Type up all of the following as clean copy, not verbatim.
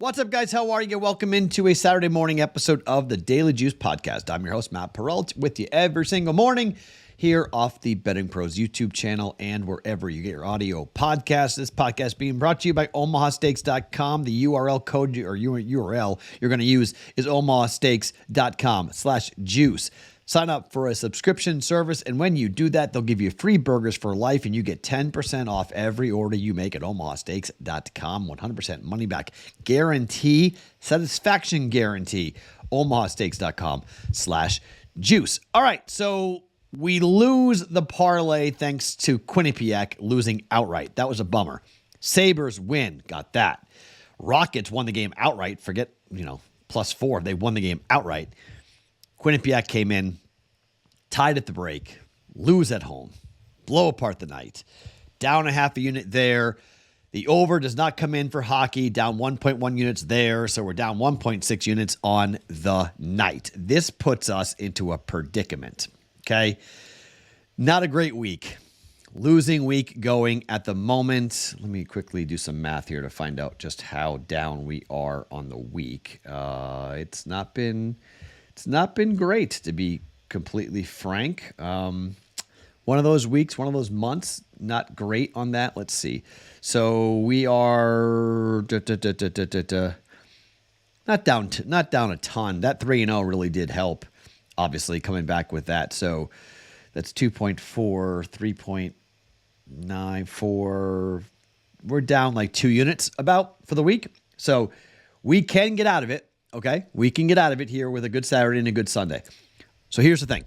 What's up, guys? How are you? Welcome into a Saturday morning episode of the Daily Juice Podcast. I'm your host, Matt Perrault, with you every single morning here off the BettingPros YouTube channel and wherever you get your audio podcasts. This podcast being brought to you by omahasteaks.com. The URL code or URL you're going to use is omahasteaks.com/juice. Sign up for a subscription service, and when you do that, they'll give you free burgers for life, and you get 10% off every order you make at omahasteaks.com. 100% money back guarantee, satisfaction guarantee. omahasteaks.com/juice. All right, so we lose the parlay thanks to Quinnipiac losing outright. That was a bummer. Sabres win, got that. Rockets won the game outright. Forget, +4. They won the game outright. Quinnipiac came in, tied at the break, lose at home, blow apart the night. Down a half a unit there. The over does not come in for hockey, down 1.1 units there, so we're down 1.6 units on the night. This puts us into a predicament, okay? Not a great week. Losing week going at the moment. Let me quickly do some math here to find out just how down we are on the week. It's not been great, to be completely frank. One of those weeks, one of those months, not great on that. Let's see. So we are not down a ton. That 3-0 really did help, obviously, coming back with that. So that's 2.4, 3.94. We're down like 2 units about for the week. So we can get out of it. Okay, we can get out of it here with a good Saturday and a good Sunday. So here's the thing.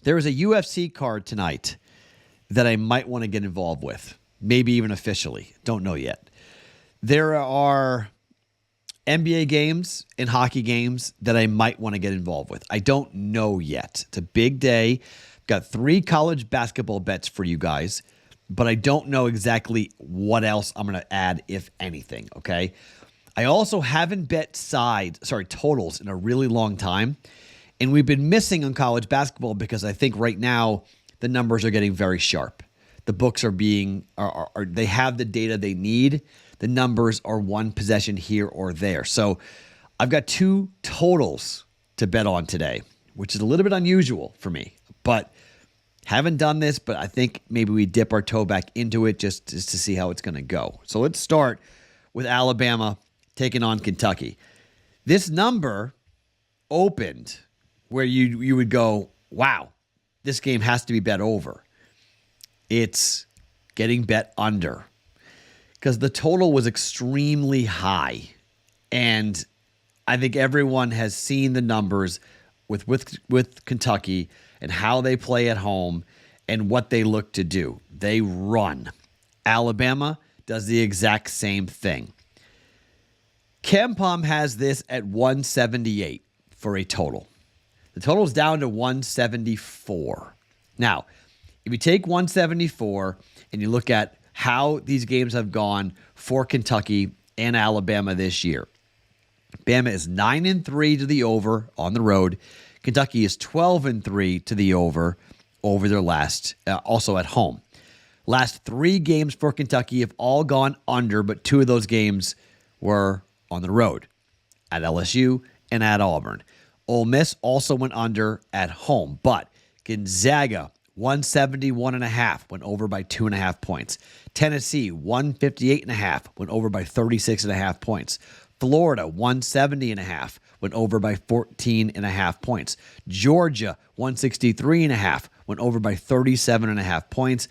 There is a UFC card tonight that I might want to get involved with, maybe even officially. Don't know yet. There are NBA games and hockey games that I might want to get involved with. I don't know yet. It's a big day. Got 3 college basketball bets for you guys, but I don't know exactly what else I'm going to add, if anything, okay? I also haven't bet totals in a really long time. And we've been missing on college basketball because I think right now the numbers are getting very sharp. The books they have the data they need. The numbers are one possession here or there. So I've got 2 totals to bet on today, which is a little bit unusual for me. But haven't done this, but I think maybe we dip our toe back into it just to see how it's going to go. So let's start with Alabama taking on Kentucky. This number opened where you would go, wow, this game has to be bet over. It's getting bet under because the total was extremely high. And I think everyone has seen the numbers with Kentucky and how they play at home and what they look to do. They run. Alabama does the exact same thing. KenPom has this at 178 for a total. The total is down to 174. Now, if you take 174 and you look at how these games have gone for Kentucky and Alabama this year, Bama is 9-3 to the over on the road. Kentucky is 12-3 to the over their last, also at home. Last 3 games for Kentucky have all gone under, but 2 of those games were on the road, at LSU and at Auburn. Ole Miss also went under at home, but Gonzaga, 171.5, went over by 2.5 points. Tennessee, 158.5, went over by 36.5 points. Florida, 170.5, went over by 14.5 points. Georgia, 163.5, went over by 37.5 points.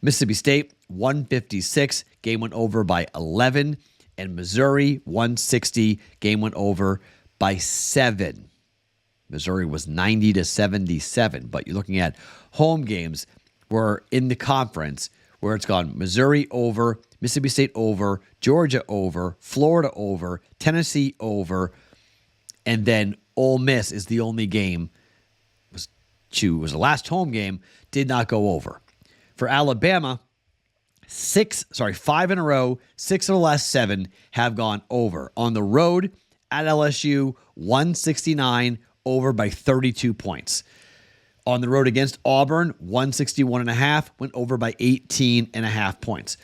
Mississippi State, 156, game went over by 11. And Missouri, 160, game went over by 7. Missouri was 90-77, but you're looking at home games where in the conference where it's gone Missouri over, Mississippi State over, Georgia over, Florida over, Tennessee over, and then Ole Miss is the only game, was the last home game, did not go over. For Alabama, 5 in a row, 6 of the last 7 have gone over. On the road at LSU, 169, over by 32 points. On the road against Auburn, 161.5, went over by 18.5 points.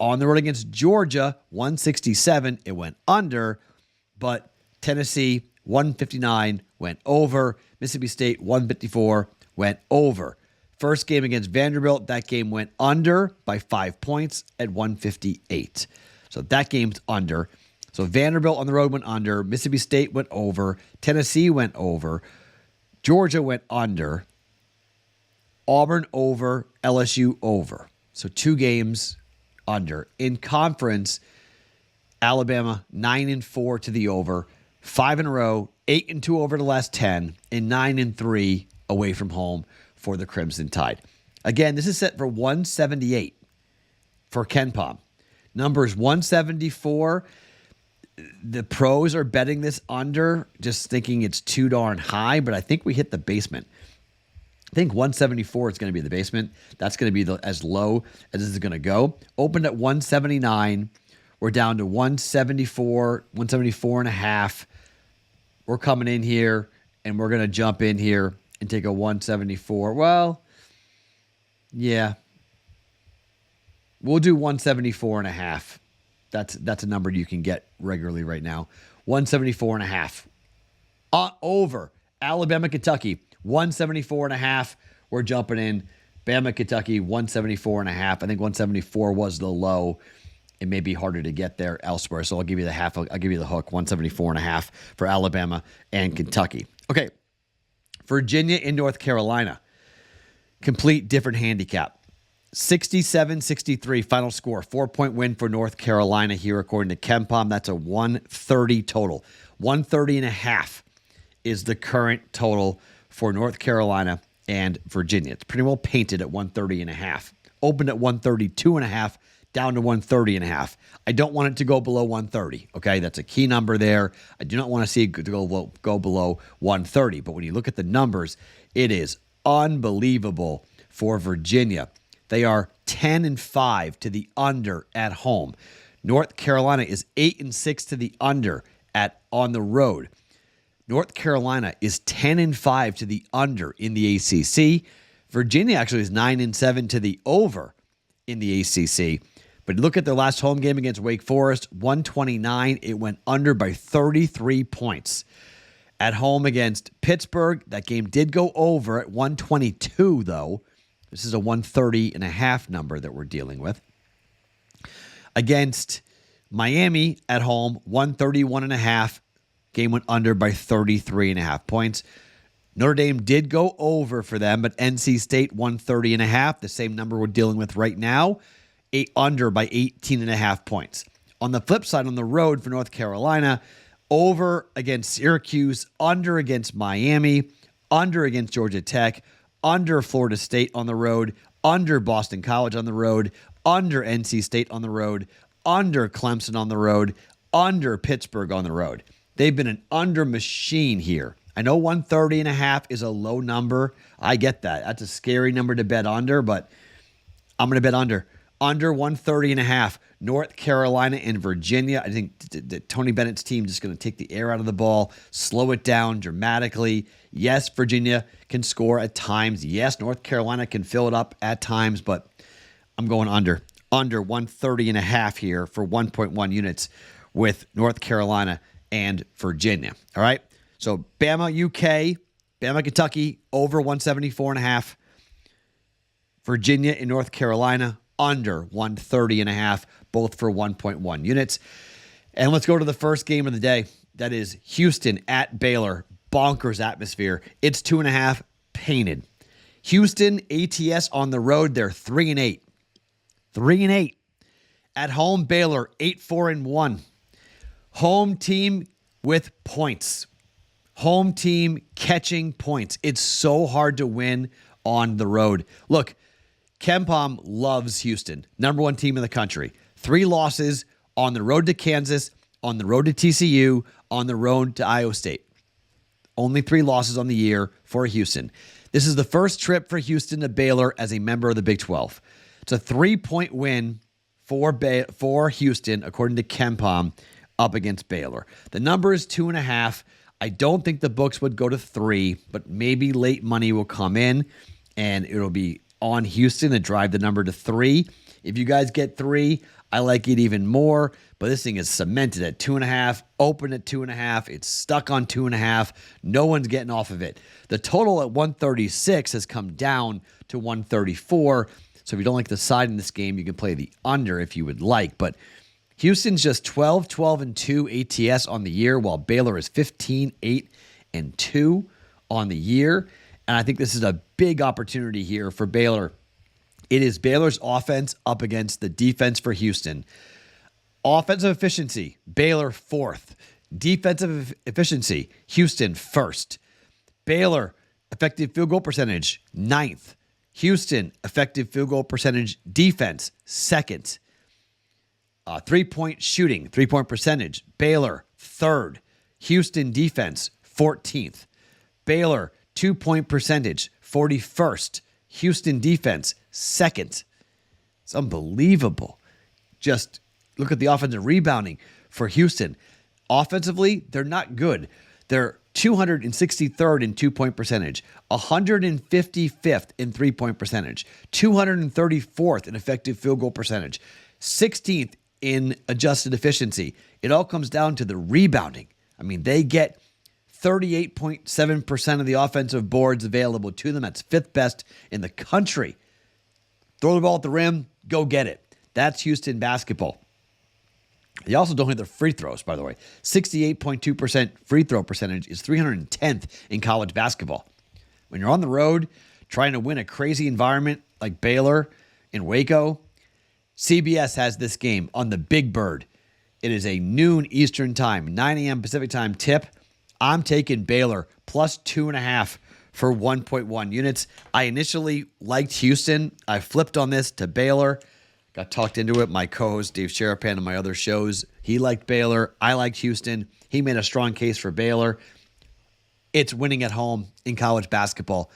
On the road against Georgia, 167, it went under, but Tennessee, 159, went over. Mississippi State, 154, went over. First game against Vanderbilt, that game went under by 5 points at 158. So that game's under. So Vanderbilt on the road went under. Mississippi State went over. Tennessee went over. Georgia went under. Auburn over. LSU over. So 2 games under. In conference, Alabama 9-4 to the over, 5 in a row, 8-2 over the last 10, and 9-3 away from home for the Crimson Tide. Again, this is set for 178 for KenPom. Numbers 174. The pros are betting this under, just thinking it's too darn high, but I think we hit the basement. I think 174 is going to be the basement. That's going to be as low as this is going to go. Opened at 179. We're down to 174, 174 and a half. We're coming in here, and we're going to jump in here and take a 174. Well, yeah. We'll do 174 and a half. That's a number you can get regularly right now. 174 and a half. Over. Alabama, Kentucky. 174 and a half. We're jumping in. Bama, Kentucky, 174 and a half. I think 174 was the low. It may be harder to get there elsewhere. So I'll give you the half. I'll give you the hook. 174 and a half for Alabama and Kentucky. Okay. Virginia and North Carolina. Complete different handicap. 67-63 final score. 4-point win for North Carolina here according to KenPom. That's a 130 total. 130 and a half is the current total for North Carolina and Virginia. It's pretty well painted at 130 and a half. Opened at 132 and a half, down to 130 and a half. I don't want it to go below 130, okay? That's a key number there. I do not want to see it go below 130. But when you look at the numbers, it is unbelievable for Virginia. They are 10-5 to the under at home. North Carolina is 8-6 to the under on the road. North Carolina is 10-5 to the under in the ACC. Virginia actually is 9-7 to the over in the ACC. But look at their last home game against Wake Forest, 129. It went under by 33 points. At home against Pittsburgh, that game did go over at 122, though. This is a 130 and a half number that we're dealing with. Against Miami at home, 131 and a half. Game went under by 33 and a half points. Notre Dame did go over for them, but NC State 130 and a half, the same number we're dealing with right now, under by 18 and a half points. On the flip side, on the road for North Carolina, over against Syracuse, under against Miami, under against Georgia Tech, under Florida State on the road, under Boston College on the road, under NC State on the road, under Clemson on the road, under Pittsburgh on the road. They've been an under machine here. I know 130 and a half is a low number. I get that. That's a scary number to bet under, but I'm going to bet under. Under 130 and a half. North Carolina and Virginia. I think Tony Bennett's team just going to take the air out of the ball, slow it down dramatically. Yes, Virginia can score at times. Yes, North Carolina can fill it up at times, but I'm going under. Under 130 and a half here for 1.1 units with North Carolina and Virginia. All right. So Bama, UK, Bama, Kentucky, over 174 and a half. Virginia and North Carolina, under 130 and a half, both for 1.1 units. And let's go to the first game of the day. That is Houston at Baylor. Bonkers atmosphere. It's 2.5 painted. Houston, ATS on the road. They're 3-8. 3-8. At home, Baylor, 8-4-1. Home team with points. Home team catching points. It's so hard to win on the road. Look, KenPom loves Houston. Number 1 team in the country. 3 losses on the road to Kansas, on the road to TCU, on the road to Iowa State. Only 3 losses on the year for Houston. This is the first trip for Houston to Baylor as a member of the Big 12. It's a 3-point win for Houston, according to KenPom, up against Baylor. The number is 2.5. I don't think the books would go to 3, but maybe late money will come in, and it'll be on Houston to drive the number to 3. If you guys get 3, I like it even more, but this thing is cemented at 2.5, open at 2.5. It's stuck on 2.5. No one's getting off of it. The total at 136 has come down to 134. So if you don't like the side in this game, you can play the under if you would like. But Houston's just 12, 12, and 2 ATS on the year, while Baylor is 15, 8, and 2 on the year. And I think this is a big opportunity here for Baylor. It is Baylor's offense up against the defense for Houston. Offensive efficiency, Baylor 4th. Defensive efficiency, Houston 1st. Baylor, effective field goal percentage, 9th. Houston, effective field goal percentage defense, 2nd. 3-point shooting, 3-point percentage, Baylor, 3rd. Houston defense, 14th. Baylor, 2-point percentage, 41st. Houston defense, 2nd. It's unbelievable. Just look at the offensive rebounding for Houston. Offensively, they're not good. They're 263rd in 2-point percentage, 155th in 3-point percentage, 234th in effective field goal percentage, 16th in adjusted efficiency. It all comes down to the rebounding. I mean, they get 38.7% of the offensive boards available to them. That's 5th best in the country. Throw the ball at the rim, go get it. That's Houston basketball. They also don't hit their free throws, by the way. 68.2% free throw percentage is 310th in college basketball. When you're on the road trying to win a crazy environment like Baylor in Waco, CBS has this game on the Big Bird. It is a noon Eastern time, 9 a.m. Pacific time tip. I'm taking Baylor plus 2.5 for 1.1 units. I initially liked Houston. I flipped on this to Baylor. Got talked into it. My co-host, Dave Sherapan, on my other shows, he liked Baylor. I liked Houston. He made a strong case for Baylor. It's winning at home in college basketball.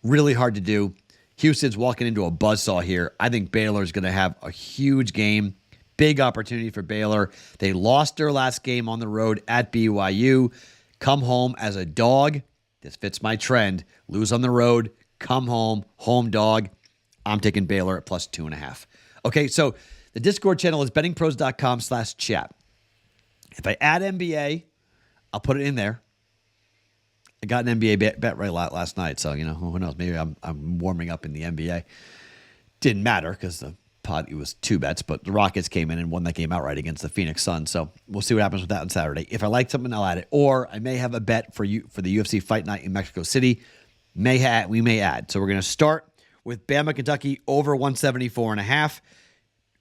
Really hard to do. Houston's walking into a buzzsaw here. I think Baylor's going to have a huge game. Big opportunity for Baylor. They lost their last game on the road at BYU. Come home as a dog. This fits my trend. Lose on the road. Come home. Home dog. I'm taking Baylor at plus 2.5. Okay, so the Discord channel is bettingpros.com/chat. If I add NBA, I'll put it in there. I got an NBA bet right last night, so, who knows? Maybe I'm warming up in the NBA. Didn't matter because it was 2 bets, but the Rockets came in and won that game outright against the Phoenix Suns, so we'll see what happens with that on Saturday. If I like something, I'll add it. Or I may have a bet for the UFC Fight Night in Mexico City. We may add. So we're going to start with Bama, Kentucky, over 174.5.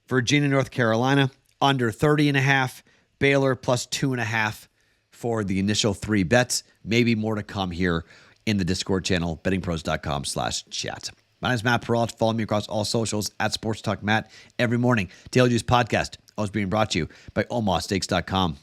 Virginia, North Carolina, under 30.5. Baylor, plus 2.5 for the initial 3 bets. Maybe more to come here in the Discord channel, bettingpros.com/chat. My name is Matt Perrault. Follow me across all socials at Sports Talk Matt every morning. Daily Juice Podcast, always being brought to you by OmahaSteaks.com.